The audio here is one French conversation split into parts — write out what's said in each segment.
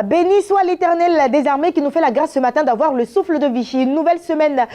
Béni soit l'Éternel des armées qui nous fait la grâce ce matin d'avoir le souffle de vie. Une nouvelle semaine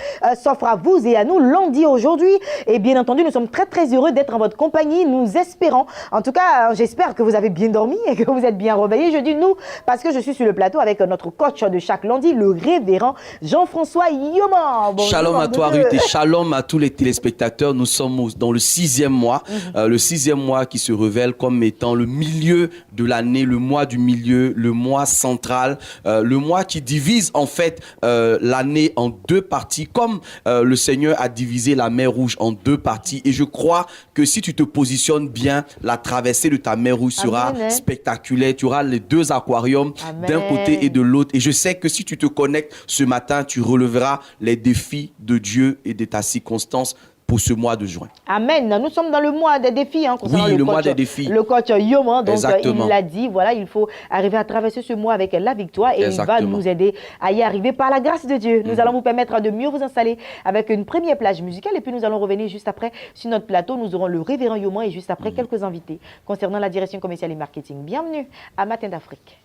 s'offre à vous et à nous lundi aujourd'hui. Et bien entendu, nous sommes très très heureux d'être en votre compagnie. Nous espérons, en tout cas, j'espère que vous avez bien dormi et que vous êtes bien réveillés. Je dis nous parce que je suis sur le plateau avec notre coach de chaque lundi, le révérend Jean-François Yoma. Bonjour, shalom à toi Ruth et shalom à tous les téléspectateurs. Nous sommes dans le 6e mois, le 6e mois qui se révèle comme étant le milieu de l'année, le mois du milieu, le mois central, le mois qui divise en fait l'année en deux parties, comme le Seigneur a divisé la mer Rouge en deux parties. Et je crois que si tu te positionnes bien, la traversée de ta mer Rouge sera spectaculaire. Tu auras les deux aquariums d'un côté et de l'autre. Et je sais que si tu te connectes ce matin, tu releveras les défis de Dieu et de ta circonstance pour ce mois de juin. Amen. Nous sommes dans le mois des défis. Oui, le mois des défis. Le coach Yoma, donc exactement. Il l'a dit, voilà, il faut arriver à traverser ce mois avec la victoire et il va nous aider à y arriver par la grâce de Dieu. Nous allons vous permettre de mieux vous installer avec une première plage musicale et puis nous allons revenir juste après sur notre plateau. Nous aurons le révérend Yoma et juste après quelques invités concernant la direction commerciale et marketing. Bienvenue à Matin d'Afrique.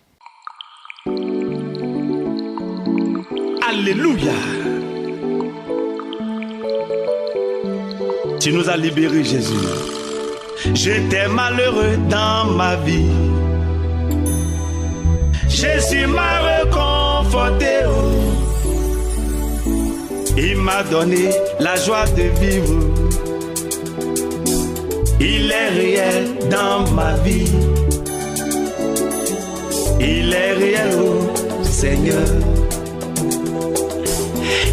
Alléluia. Tu nous as libérés, Jésus. J'étais malheureux dans ma vie. Jésus m'a réconforté. Il m'a donné la joie de vivre. Il est réel dans ma vie. Il est réel, oh Seigneur.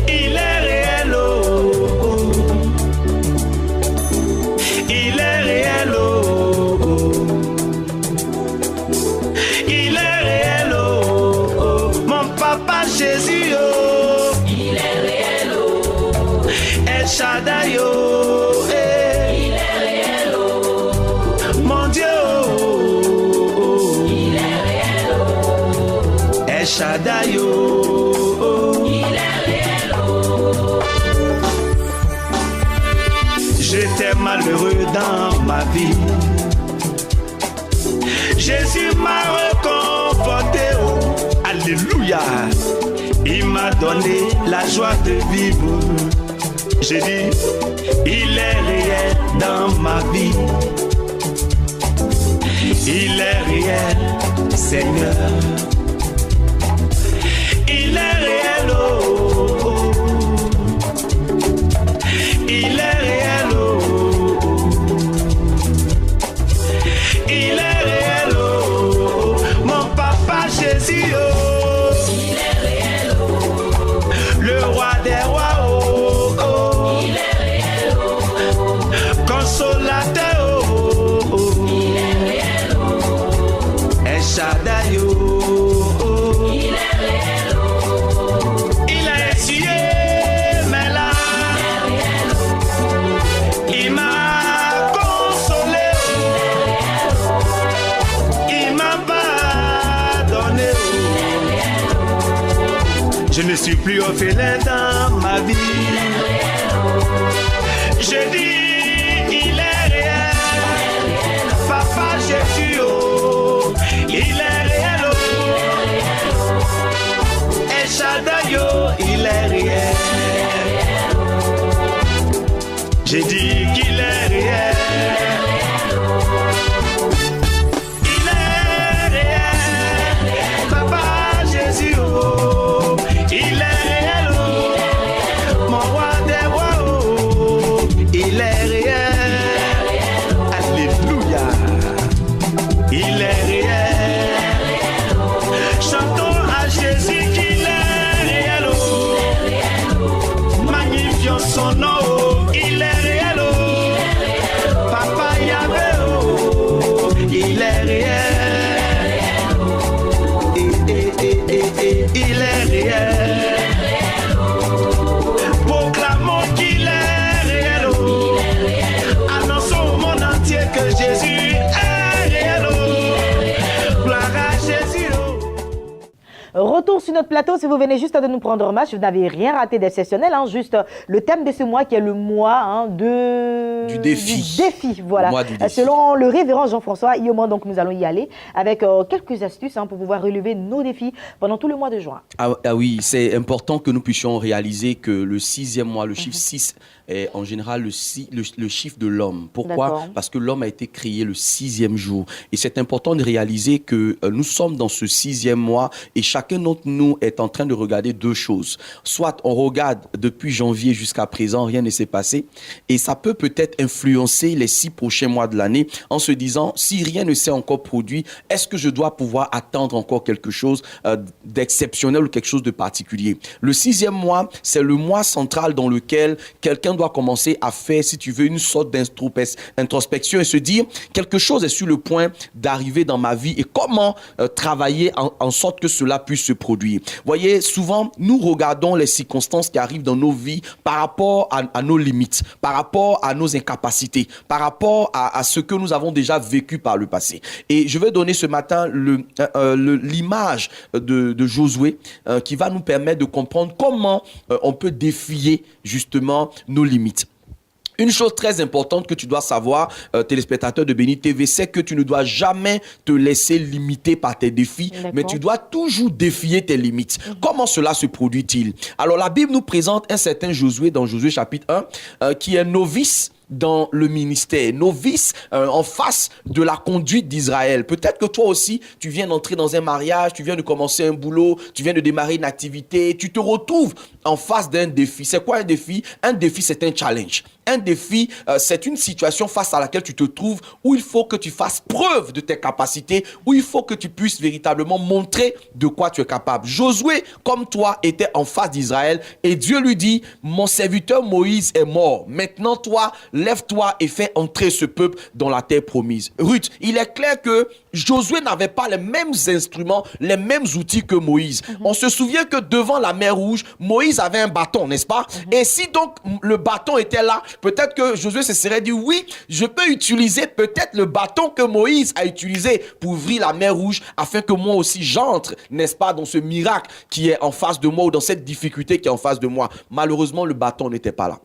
Il est réel, oh. Il est réel, oh. Il est réel, oh. Mon papa Jésus, oh. Il est réel, oh. El Shaddai, oh. Il est réel, oh. Mon Dieu, oh. Il est réel, oh. El Shaddai, oh. Il est réel, oh. J'étais malheureux dans ma vie. Jésus m'a réconforté, oh. Alléluia. Il m'a donné la joie de vivre. J'ai dit, il est réel dans ma vie. Il est réel, Seigneur. Il est réel, oh. Il est réel, oh. Il est réel, oh. Mon papa Jésus, oh. Il est réel, oh. Le roi des rois, oh. Il est réel, oh. Consolateur, oh. Il est réel, oh. El Shaddai, oh. Il est réel, oh. Il a essuyé mes larmes. Il m'a consolé. Il m'a pardonné. Je ne suis plus orphelin dans ma vie. Je dis, il est réel. Papa Jésus, oh. Il est réel, oh. El Shaddai, oh. Il est réel. J'ai dit qu'il est réel. Il est réel. Papa Jésus, oh. Il est réel, oh. Mon roi des rois, oh. Il est réel. Alléluia. Il est réel. Chantons à Jésus qu'il est réel, oh. Magnifions son nom, oh. Il est réel, oh. Papa retour sur notre plateau. Si vous venez juste de nous prendre en marche, vous n'avez rien raté d'exceptionnel. Juste le thème de ce mois qui est le mois du défi. Du défi, voilà. Le mois du défi. Selon le révérend Jean-François Ioma, donc nous allons y aller avec quelques astuces pour pouvoir relever nos défis pendant tout le mois de juin. Ah oui, c'est important que nous puissions réaliser que le 6e mois, le chiffre 6, est en général le chiffre de l'homme. Pourquoi? Parce que l'homme a été créé le 6e jour. Et c'est important de réaliser que nous sommes dans ce 6e mois et chacun d'entre nous est en train de regarder deux choses. Soit on regarde depuis janvier jusqu'à présent, rien ne s'est passé. Et ça peut peut-être influencer les 6 prochains mois de l'année en se disant, si rien ne s'est encore produit, est-ce que je dois pouvoir attendre encore quelque chose d'exceptionnel ou quelque chose de particulier? Le 6e mois, c'est le mois central dans lequel quelqu'un doit commencer à faire, si tu veux, une sorte d'introspection et se dire, quelque chose est sur le point d'arriver dans ma vie et comment travailler en sorte que cela puisse se produire. Voyez, souvent, nous regardons les circonstances qui arrivent dans nos vies par rapport à nos limites, par rapport à nos incapacités, par rapport à ce que nous avons déjà vécu par le passé. Et je vais donner ce matin l'image de Josué qui va nous permettre de comprendre comment on peut défier justement nos limites. Une chose très importante que tu dois savoir, téléspectateur de Béni TV, c'est que tu ne dois jamais te laisser limiter par tes défis, mais tu dois toujours défier tes limites. Comment cela se produit-il? Alors la Bible nous présente un certain Josué dans Josué chapitre 1 qui est novice dans le ministère, novice en face de la conduite d'Israël. Peut-être que toi aussi, tu viens d'entrer dans un mariage, tu viens de commencer un boulot, tu viens de démarrer une activité, tu te retrouves en face d'un défi. C'est quoi un défi? Un défi, c'est un challenge. Un défi, c'est une situation face à laquelle tu te trouves où il faut que tu fasses preuve de tes capacités, où il faut que tu puisses véritablement montrer de quoi tu es capable. Josué, comme toi, était en face d'Israël et Dieu lui dit, mon serviteur Moïse est mort. Maintenant, toi, lève-toi et fais entrer ce peuple dans la terre promise. Ruth, il est clair que Josué n'avait pas les mêmes instruments, les mêmes outils que Moïse. On se souvient que devant la mer Rouge, Moïse avait un bâton, n'est-ce pas? Et si donc le bâton était là, peut-être que Josué se serait dit, oui, je peux utiliser peut-être le bâton que Moïse a utilisé pour ouvrir la mer Rouge afin que moi aussi j'entre, n'est-ce pas, dans ce miracle qui est en face de moi ou dans cette difficulté qui est en face de moi. Malheureusement, le bâton n'était pas là.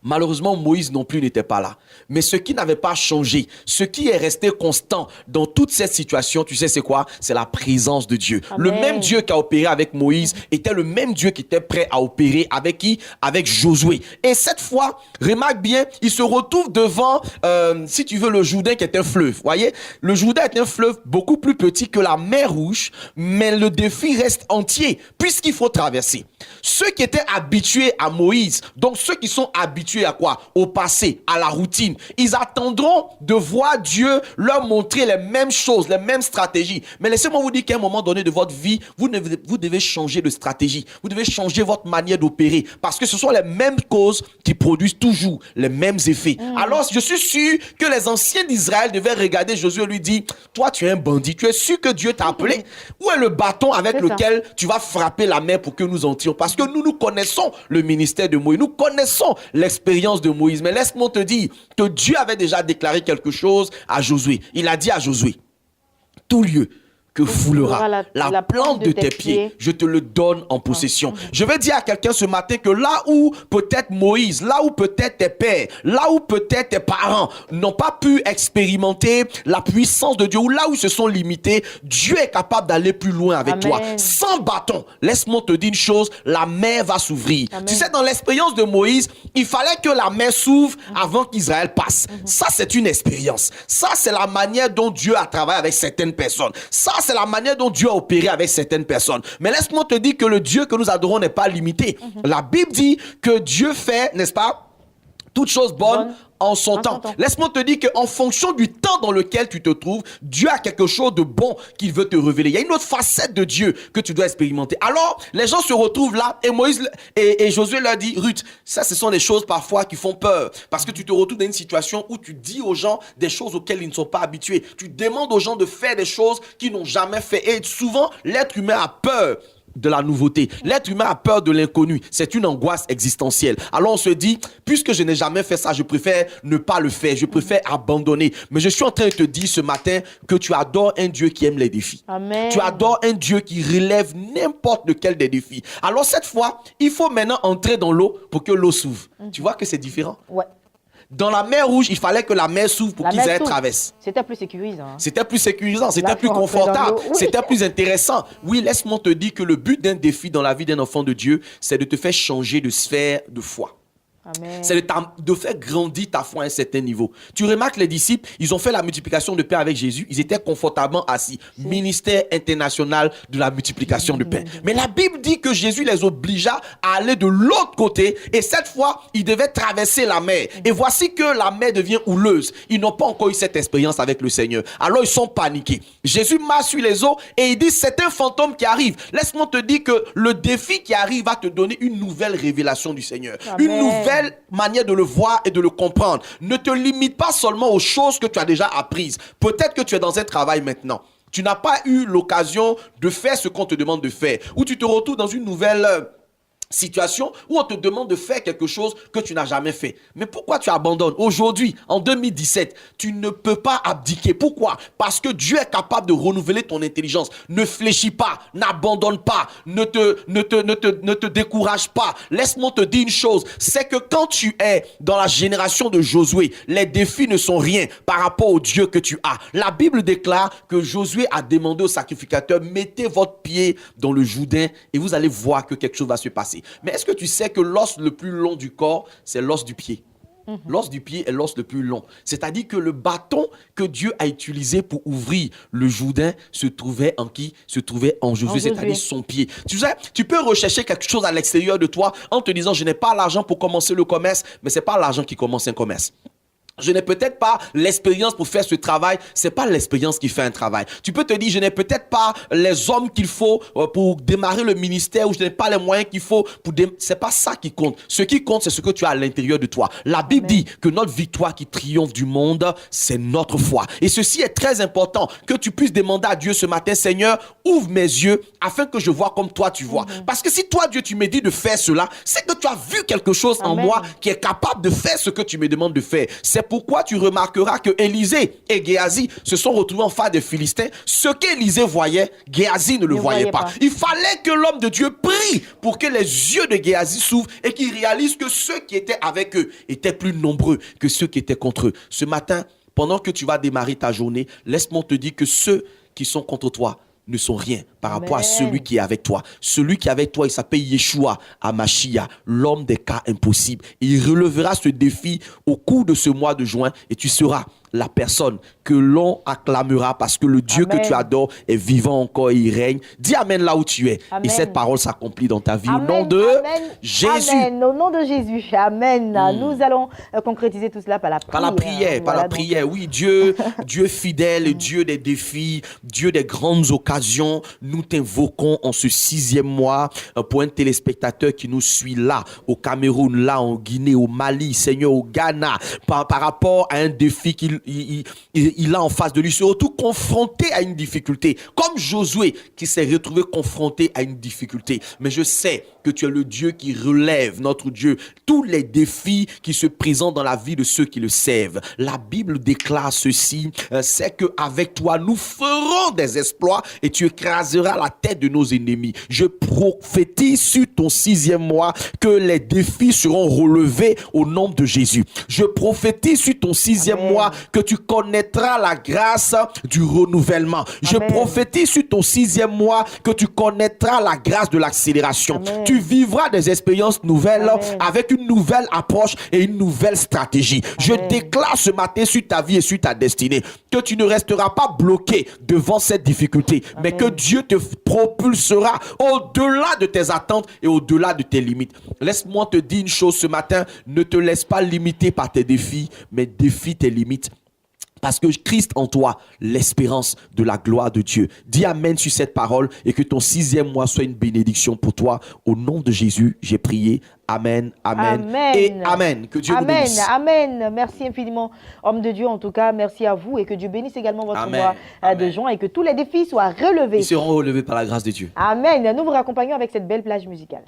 Malheureusement, Moïse non plus n'était pas là. Mais ce qui n'avait pas changé, ce qui est resté constant dans toute cette situation, tu sais c'est quoi? C'est la présence de Dieu. Amen. Le même Dieu qui a opéré avec Moïse était le même Dieu qui était prêt à opérer avec qui? Avec Josué. Et cette fois, remarque bien, il se retrouve devant, si tu veux, le Jourdain qui est un fleuve. Voyez, le Jourdain est un fleuve beaucoup plus petit que la mer Rouge, mais le défi reste entier puisqu'il faut traverser. Ceux qui étaient habitués à Moïse, donc ceux qui sont habitués à quoi? Au passé, à la routine. Ils attendront de voir Dieu leur montrer les mêmes choses, les mêmes stratégies. Mais laissez-moi vous dire qu'à un moment donné de votre vie, vous devez changer de stratégie. Vous devez changer votre manière d'opérer parce que ce sont les mêmes causes qui produisent toujours les mêmes effets. Alors, je suis sûr que les anciens d'Israël devaient regarder Josué et lui dire, toi, tu es un bandit. Tu es sûr que Dieu t'a appelé? Où est le bâton avec lequel tu vas frapper la mer pour que nous entrions? Parce que nous connaissons le ministère de Moïse. Nous connaissons l'expérience de Moïse. Mais laisse-moi te dire que Dieu avait déjà déclaré quelque chose à Josué. Il a dit à Josué, tout lieu que foulera la plante de tes pieds, je te le donne en possession. Je veux dire à quelqu'un ce matin que là où peut-être Moïse, là où peut-être tes pères, là où peut-être tes parents n'ont pas pu expérimenter la puissance de Dieu, ou là où ils se sont limités, Dieu est capable d'aller plus loin avec toi. Sans bâton, laisse-moi te dire une chose, la mer va s'ouvrir. Tu sais, dans l'expérience de Moïse, il fallait que la mer s'ouvre avant qu'Israël passe. Ça, c'est une expérience. Ça, c'est la manière dont Dieu a travaillé avec certaines personnes. Ça, c'est la manière dont Dieu a opéré avec certaines personnes. Mais laisse-moi te dire que le Dieu que nous adorons n'est pas limité. La Bible dit que Dieu fait, n'est-ce pas, toute chose bonne en son temps. Laisse-moi te dire qu'en fonction du temps dans lequel tu te trouves, Dieu a quelque chose de bon qu'il veut te révéler. Il y a une autre facette de Dieu que tu dois expérimenter. Alors, les gens se retrouvent là et Moïse et Josué leur dit, Ruth, ça, ce sont des choses parfois qui font peur. Parce que tu te retrouves dans une situation où tu dis aux gens des choses auxquelles ils ne sont pas habitués. Tu demandes aux gens de faire des choses qu'ils n'ont jamais fait. Et souvent, l'être humain a peur de la nouveauté. L'être humain a peur de l'inconnu. C'est une angoisse existentielle. Alors on se dit, puisque je n'ai jamais fait ça, je préfère ne pas le faire. Je préfère abandonner. Mais je suis en train de te dire ce matin que tu adores un Dieu qui aime les défis. Amen. Tu adores un Dieu qui relève n'importe lequel des défis. Alors cette fois, il faut maintenant entrer dans l'eau pour que l'eau s'ouvre. Tu vois que c'est différent. Ouais. Dans la mer Rouge, il fallait que la mer s'ouvre pour La qu'ils mer aient s'ouvre. traversé. C'était plus sécurisant. C'était plus sécurisant, c'était Là, plus faut rentrer confortable, dans l'eau. Oui. c'était plus intéressant. Oui, laisse-moi te dire que le but d'un défi dans la vie d'un enfant de Dieu, c'est de te faire changer de sphère de foi. Amen. C'est de faire grandir ta foi à un certain niveau. Tu remarques les disciples, ils ont fait la multiplication de pain avec Jésus. Ils étaient confortablement assis. Ministère international de la multiplication de pain. Mais la Bible dit que Jésus les obligea à aller de l'autre côté. Et cette fois, ils devaient traverser la mer. Et voici que la mer devient houleuse. Ils n'ont pas encore eu cette expérience avec le Seigneur. Alors ils sont paniqués. Jésus marche sur les eaux et il dit, c'est un fantôme qui arrive. Laisse-moi te dire que le défi qui arrive va te donner une nouvelle révélation du Seigneur. Amen. Une nouvelle manière de le voir et de le comprendre. Ne te limite pas seulement aux choses que tu as déjà apprises. Peut-être que tu es dans un travail maintenant. Tu n'as pas eu l'occasion de faire ce qu'on te demande de faire. Ou tu te retrouves dans une nouvelle situation où on te demande de faire quelque chose que tu n'as jamais fait. Mais pourquoi tu abandonnes? Aujourd'hui, en 2017, tu ne peux pas abdiquer. Pourquoi? Parce que Dieu est capable de renouveler ton intelligence. Ne fléchis pas, n'abandonne pas, ne te décourage pas. Laisse-moi te dire une chose, c'est que quand tu es dans la génération de Josué, les défis ne sont rien par rapport au Dieu que tu as. La Bible déclare que Josué a demandé aux sacrificateurs, mettez votre pied dans le Jourdain et vous allez voir que quelque chose va se passer. Mais est-ce que tu sais que l'os le plus long du corps, c'est l'os du pied? L'os du pied est l'os le plus long. C'est-à-dire que le bâton que Dieu a utilisé pour ouvrir le Jourdain se trouvait en qui? Se trouvait en Josué, c'est-à-dire son pied. Tu sais, tu peux rechercher quelque chose à l'extérieur de toi en te disant, je n'ai pas l'argent pour commencer le commerce, mais ce n'est pas l'argent qui commence un commerce. Je n'ai peut-être pas l'expérience pour faire ce travail. C'est pas l'expérience qui fait un travail. Tu peux te dire, je n'ai peut-être pas les hommes qu'il faut pour démarrer le ministère, ou je n'ai pas les moyens qu'il faut pour c'est pas ça qui compte. Ce qui compte, c'est ce que tu as à l'intérieur de toi. La Bible dit que notre victoire qui triomphe du monde, c'est notre foi. Et ceci est très important, que tu puisses demander à Dieu ce matin, Seigneur, ouvre mes yeux afin que je vois comme toi tu vois. Parce que si toi, Dieu, tu me dis de faire cela, c'est que tu as vu quelque chose en moi qui est capable de faire ce que tu me demandes de faire. C'est pourquoi tu remarqueras que Élisée et Géasi se sont retrouvés en face des Philistins. Ce qu'Élisée voyait, Géasi ne le voyait pas. Il fallait que l'homme de Dieu prie pour que les yeux de Géasi s'ouvrent et qu'il réalise que ceux qui étaient avec eux étaient plus nombreux que ceux qui étaient contre eux. Ce matin, pendant que tu vas démarrer ta journée, laisse-moi te dire que ceux qui sont contre toi ne sont rien par rapport à celui qui est avec toi. Celui qui est avec toi, il s'appelle Yeshua Hamashia, l'homme des cas impossibles. Et il relèvera ce défi au cours de ce mois de juin et tu seras la personne que l'on acclamera parce que le Dieu que tu adores est vivant encore et il règne. Dis Amen là où tu es. Amen. Et cette parole s'accomplit dans ta vie. Amen, Au nom de Jésus. Amen. Au nom de Jésus. Amen. Nous allons concrétiser tout cela par la prière. Par la prière, par la prière. Oui, Dieu, Dieu fidèle, Dieu des défis, Dieu des grandes occasions. Nous t'invoquons en ce 6e mois pour un téléspectateur qui nous suit là, au Cameroun, là, en Guinée, au Mali, Seigneur, au Ghana, par rapport à un défi qu'il a en face de lui, se retrouve confronté à une difficulté. Comme Josué qui s'est retrouvé confronté à une difficulté. Mais je sais que tu es le Dieu qui relève, notre Dieu, tous les défis qui se présentent dans la vie de ceux qui le servent. La Bible déclare ceci, c'est qu'avec toi, nous ferons des exploits et tu écraseras la tête de nos ennemis. Je prophétise sur ton 6e mois que les défis seront relevés au nom de Jésus. Je prophétise sur ton 6e mois que tu connaîtras la grâce du renouvellement. Je prophétise sur ton 6e mois que tu connaîtras la grâce de l'accélération. Tu vivras des expériences nouvelles avec une nouvelle approche et une nouvelle stratégie. Je déclare ce matin sur ta vie et sur ta destinée que tu ne resteras pas bloqué devant cette difficulté, mais que Dieu te propulsera au-delà de tes attentes et au-delà de tes limites. Laisse-moi te dire une chose ce matin, ne te laisse pas limiter par tes défis, mais défie tes limites. Parce que Christ en toi, l'espérance de la gloire de Dieu. Dis amen sur cette parole et que ton 6e mois soit une bénédiction pour toi. Au nom de Jésus, j'ai prié. Amen, amen, et amen. Que Dieu vous bénisse. Amen. Merci infiniment, homme de Dieu, en tout cas. Merci à vous et que Dieu bénisse également votre mois de juin et que tous les défis soient relevés. Ils seront relevés par la grâce de Dieu. Amen. Nous vous raccompagnons avec cette belle plage musicale.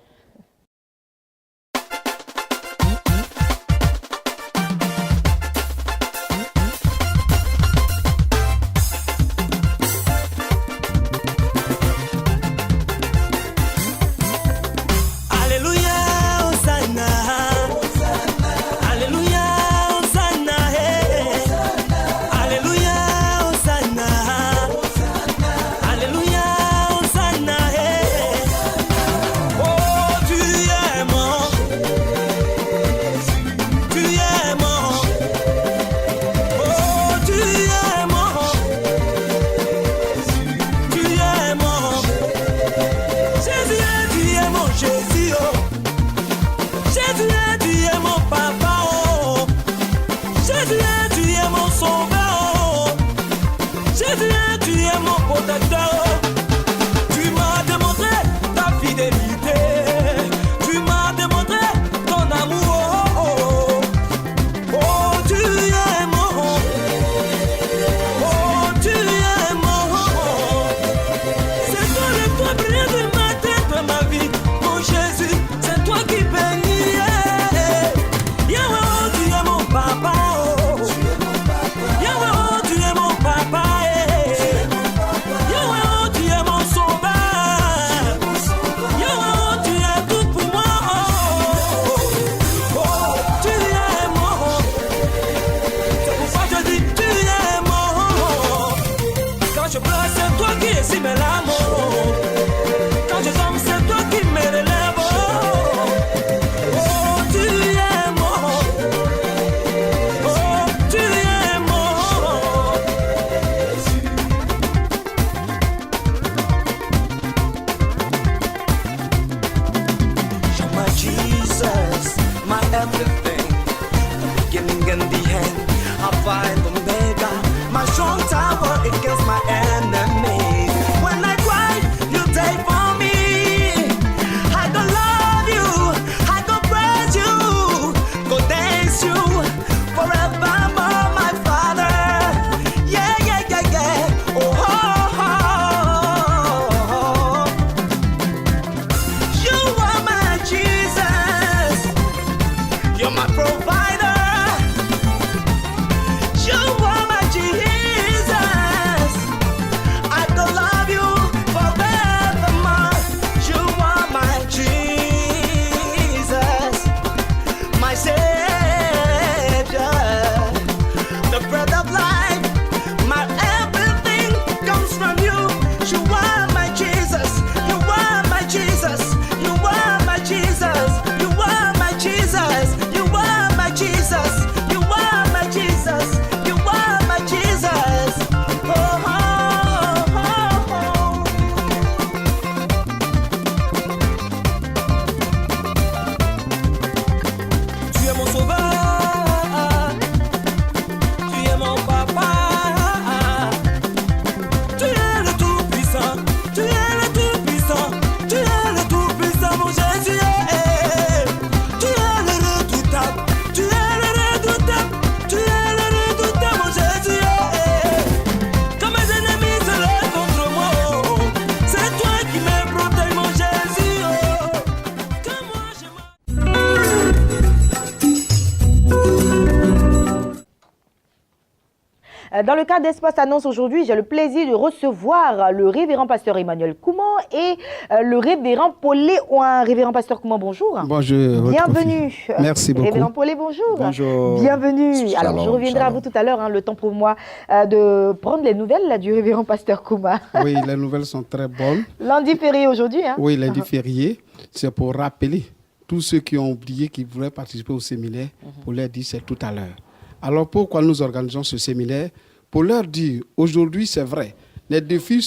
Dans le cadre d'Espace Annonce aujourd'hui, j'ai le plaisir de recevoir le révérend pasteur Emmanuel Kouman et le révérend Paulé Ouin. Révérend pasteur Kouman, bonjour. Bonjour. Bienvenue. Merci beaucoup. Révérend Paulé, bonjour. Bonjour. Bienvenue. Shalom, alors, je reviendrai à vous tout à l'heure, le temps pour moi de prendre les nouvelles là, du révérend pasteur Kouman. Oui, les nouvelles sont très bonnes. Lundi férié aujourd'hui. Oui, lundi férié, c'est pour rappeler tous ceux qui ont oublié qu'ils voulaient participer au séminaire, pour leur dire c'est tout à l'heure. Alors, pourquoi nous organisons ce séminaire? Pour leur dire, aujourd'hui, c'est vrai, les défis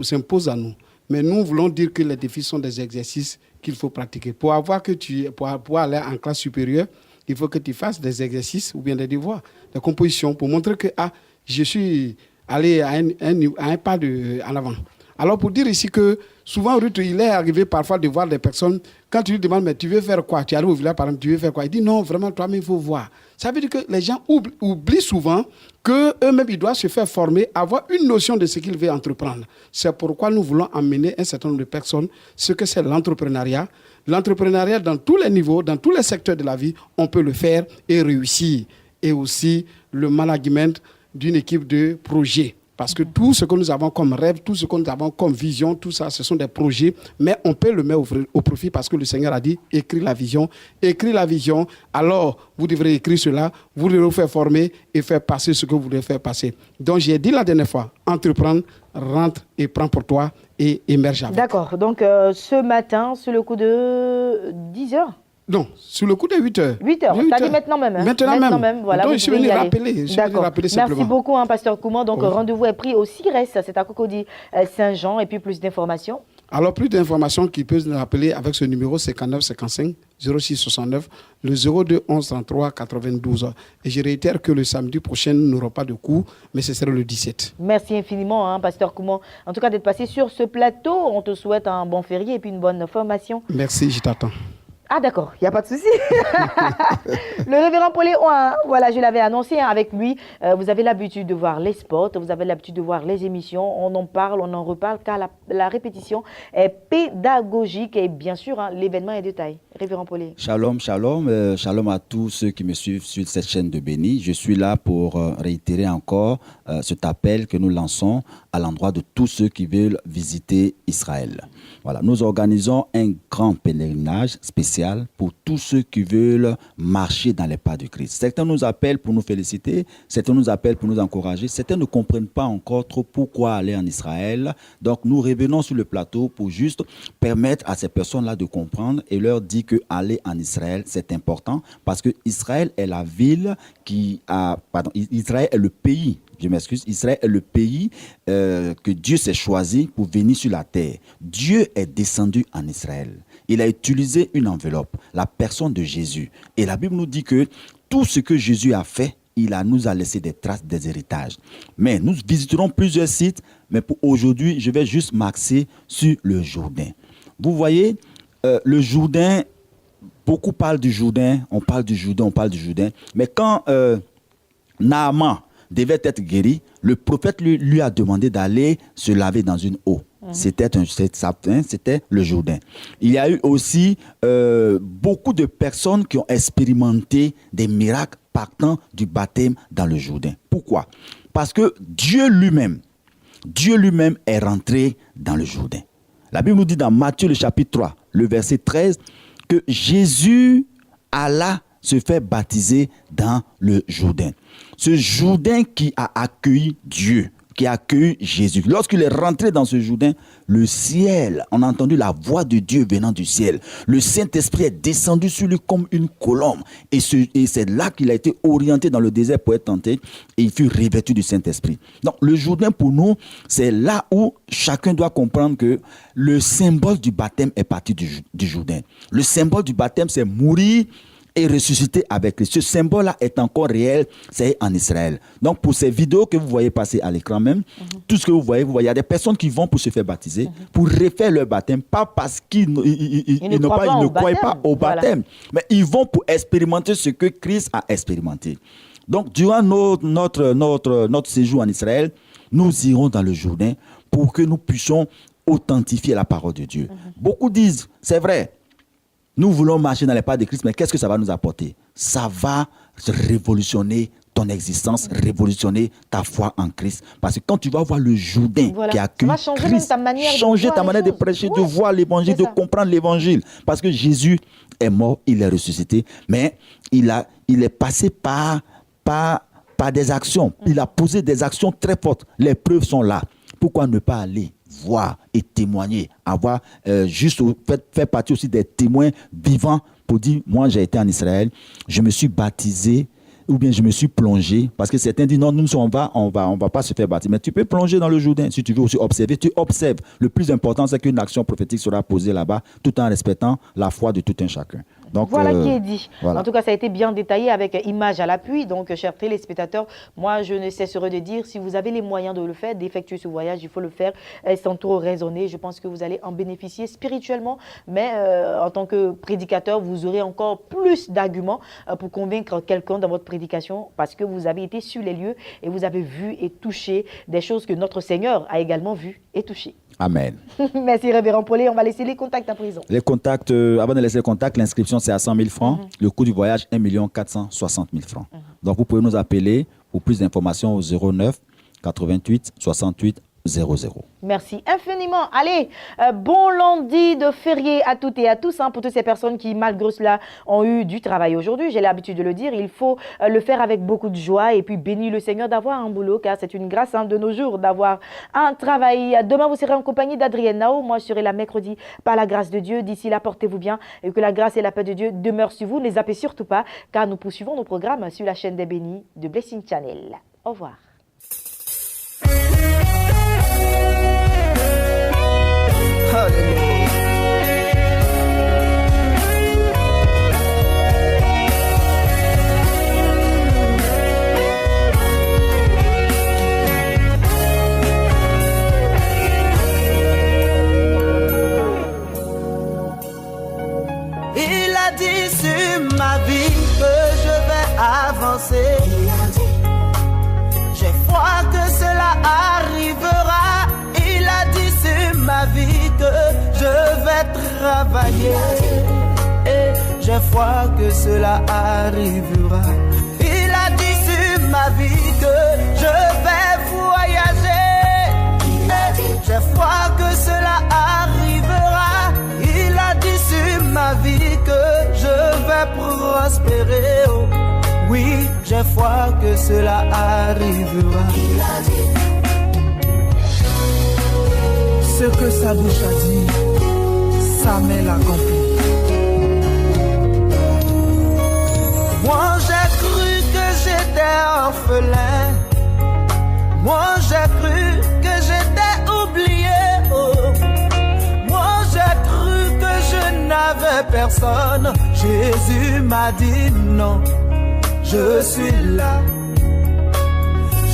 s'imposent à nous. Mais nous voulons dire que les défis sont des exercices qu'il faut pratiquer. Pour aller en classe supérieure, il faut que tu fasses des exercices ou bien des devoirs, des compositions pour montrer que je suis allé à un pas en avant. Alors pour dire ici que souvent Ruth, il est arrivé parfois de voir des personnes, quand tu lui demandes mais tu veux faire quoi? Tu arrives au village par exemple, tu veux faire quoi? Il dit non, vraiment toi-même il faut voir. Ça veut dire que les gens oublient souvent qu'eux-mêmes ils doivent se faire former, avoir une notion de ce qu'ils veulent entreprendre. C'est pourquoi nous voulons emmener un certain nombre de personnes ce que c'est l'entrepreneuriat. L'entrepreneuriat dans tous les niveaux, dans tous les secteurs de la vie, on peut le faire et réussir. Et aussi le management d'une équipe de projets. Parce que tout ce que nous avons comme rêve, tout ce que nous avons comme vision, tout ça, ce sont des projets, mais on peut le mettre au profit parce que le Seigneur a dit, écris la vision, alors vous devrez écrire cela, vous devrez vous faire former et faire passer ce que vous voulez faire passer. Donc j'ai dit la dernière fois, entreprendre, rentre et prends pour toi et émerge avec. D'accord, donc ce matin, sur le coup de 10h. Non, sur le coup de 8h. 8h, ça dit maintenant même. Hein. Maintenant même. Voilà, donc, je suis venu rappeler. Merci beaucoup, hein, Pasteur Kouman. Donc, rendez-vous est pris au CIRES, c'est à Cocody Saint-Jean. Et puis, plus d'informations. Alors, plus d'informations qui peuvent nous rappeler avec ce numéro 59 55 06 69, le 02 11 33 92. Et je réitère que le samedi prochain, nous n'aurons pas de cours, mais ce sera le 17. Merci infiniment, hein, Pasteur Kouman. En tout cas, d'être passé sur ce plateau. On te souhaite un bon férié et puis une bonne formation. Merci, je t'attends. Ah d'accord, il n'y a pas de souci. Le révérend Pauléon, hein, voilà, je l'avais annoncé, hein, avec lui, vous avez l'habitude de voir les spots, vous avez l'habitude de voir les émissions, on en parle, on en reparle, car la répétition est pédagogique et bien sûr, hein, l'événement est de taille. Révérend Pauléon. Shalom, shalom, shalom à tous ceux qui me suivent sur cette chaîne de Béni. Je suis là pour réitérer encore cet appel que nous lançons à l'endroit de tous ceux qui veulent visiter Israël. Voilà, nous organisons un grand pèlerinage spécial pour tous ceux qui veulent marcher dans les pas de Christ. Certains nous appellent pour nous féliciter, certains nous appellent pour nous encourager, certains ne comprennent pas encore trop pourquoi aller en Israël. Donc nous revenons sur le plateau pour juste permettre à ces personnes-là de comprendre et leur dire que aller en Israël, c'est important parce que Israël est la ville Israël est le pays. Je m'excuse, Israël est le pays que Dieu s'est choisi pour venir sur la terre. Dieu est descendu en Israël. Il a utilisé une enveloppe, la personne de Jésus. Et la Bible nous dit que tout ce que Jésus a fait, nous a laissé des traces, des héritages. Mais nous visiterons plusieurs sites, mais pour aujourd'hui, je vais juste m'axer sur le Jourdain. Vous voyez, le Jourdain, beaucoup parlent du Jourdain, on parle du Jourdain, mais quand Naaman devait être guéri, le prophète lui a demandé d'aller se laver dans une eau. C'était le Jourdain. Il y a eu aussi beaucoup de personnes qui ont expérimenté des miracles partant du baptême dans le Jourdain. Pourquoi? Parce que Dieu lui-même est rentré dans le Jourdain. La Bible nous dit dans Matthieu le chapitre 3, le verset 13, que Jésus alla se faire baptiser dans le Jourdain. Ce Jourdain qui a accueilli Dieu, qui a accueilli Jésus. Lorsqu'il est rentré dans ce Jourdain, le ciel, on a entendu la voix de Dieu venant du ciel. Le Saint-Esprit est descendu sur lui comme une colombe. Et c'est là qu'il a été orienté dans le désert pour être tenté. Et il fut revêtu du Saint-Esprit. Donc le Jourdain pour nous, c'est là où chacun doit comprendre que le symbole du baptême est parti du Jourdain. Le symbole du baptême, c'est mourir et ressuscité avec Christ. Ce symbole-là est encore réel, c'est en Israël. Donc pour ces vidéos que vous voyez passer à l'écran même, tout ce que vous voyez, il y a des personnes qui vont pour se faire baptiser, pour refaire leur baptême, pas parce qu'ils ne croient pas au baptême, mais ils vont pour expérimenter ce que Christ a expérimenté. Donc durant notre séjour en Israël, nous irons dans le Jourdain pour que nous puissions authentifier la parole de Dieu. Beaucoup disent, c'est vrai, nous voulons marcher dans les pas de Christ, mais qu'est-ce que ça va nous apporter? Ça va révolutionner ton existence, révolutionner ta foi en Christ. Parce que quand tu vas voir le Jourdain qui accueille Christ, changer ta manière de prêcher, de voir l'évangile, de comprendre l'évangile. Parce que Jésus est mort, il est ressuscité, mais il est passé par des actions. Il a posé des actions très fortes. Les preuves sont là. Pourquoi ne pas aller voir et témoigner, faire partie aussi des témoins vivants pour dire, moi j'ai été en Israël, je me suis baptisé ou bien je me suis plongé, parce que certains disent non, nous on va pas se faire baptiser, mais tu peux plonger dans le Jourdain, si tu veux aussi observer, tu observes. Le plus important c'est qu'une action prophétique sera posée là-bas, tout en respectant la foi de tout un chacun. Donc, voilà qui est dit. voilà. En tout cas, ça a été bien détaillé avec image à l'appui. Donc, chers téléspectateurs, moi, je ne cesserai de dire, si vous avez les moyens de le faire, d'effectuer ce voyage, il faut le faire sans trop raisonner. Je pense que vous allez en bénéficier spirituellement, mais en tant que prédicateur, vous aurez encore plus d'arguments pour convaincre quelqu'un dans votre prédication parce que vous avez été sur les lieux et vous avez vu et touché des choses que notre Seigneur a également vues et touchées. Amen. Merci, Révérend Paulet. On va laisser les contacts à présent. Les contacts, avant de laisser les contacts, l'inscription c'est à 100 000 francs. Le coût du voyage, 1 460 000 francs. Donc vous pouvez nous appeler pour plus d'informations au 09 88 68 00. Merci infiniment. Allez, bon lundi de férié à toutes et à tous. Pour toutes ces personnes qui, malgré cela, ont eu du travail aujourd'hui. J'ai l'habitude de le dire. Il faut le faire avec beaucoup de joie et puis bénir le Seigneur d'avoir un boulot, car c'est une grâce de nos jours d'avoir un travail. Demain, vous serez en compagnie d'Adrienne Nao. Moi, je serai là mercredi par la grâce de Dieu. D'ici là, portez-vous bien et que la grâce et la paix de Dieu demeurent sur vous. Ne zappez surtout pas, car nous poursuivons nos programmes sur la chaîne des bénis de Blessing Channel. Au revoir. Il a dit sur ma vie que je vais avancer. J'ai foi que cela arrivera. Il a dit sur ma vie que je vais travailler. Et j'ai foi que cela arrivera. Il a dit sur ma vie que je vais voyager. Et j'ai foi que cela arrivera. Il a dit sur ma vie que je vais prospérer. Oh, oui, j'ai foi que cela arrivera. Il a dit ce que sa bouche a dit, sa main l'accomplit. Moi j'ai cru que j'étais orphelin. Moi j'ai cru que j'étais oublié. Oh. Moi j'ai cru que je n'avais personne. Jésus m'a dit non, je suis là.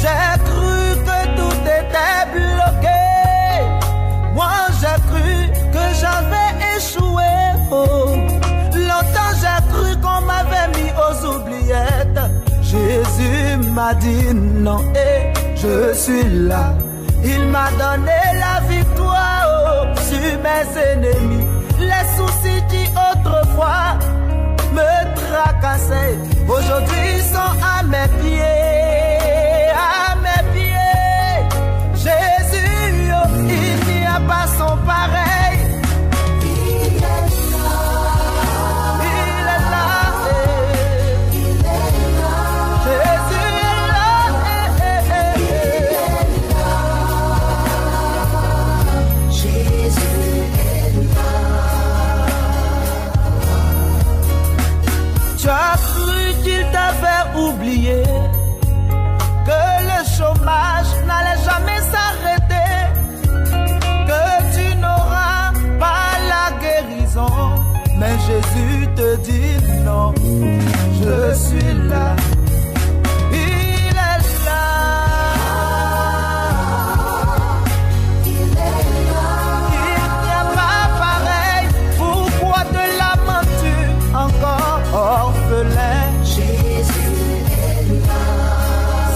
J'ai cru que tout était bloqué. Moi j'ai cru que j'avais échoué. Oh. Longtemps j'ai cru qu'on m'avait mis aux oubliettes. Jésus m'a dit non et je suis là. Il m'a donné la victoire oh, sur mes ennemis. Les soucis qui autrefois me tracassaient, aujourd'hui sont à mes pieds. À mes pieds. Jésus, oh, il n'y a pas son pareil. Il est là. Il est là. Il est là. Jésus est là. Il est là. Jésus est là. Tu as cru qu'il t'avait oublié, que le chômage n'allait jamais s'arrêter, que tu n'auras pas la guérison. Mais Jésus te dit non, je suis là. Il est là. Il est là. Il n'y a pas pareil. Pourquoi te lamentes-tu encore, orphelin? Jésus est là.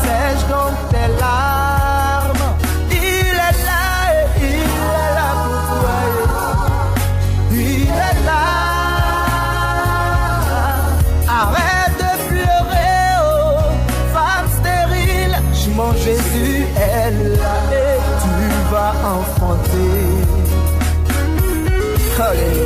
Sèche donc tes larmes. Il est là et il est là pour toi. Il est là. Arrête de pleurer, oh, femme stérile. Mon Jésus est là et tu vas enfanter. Alléluia.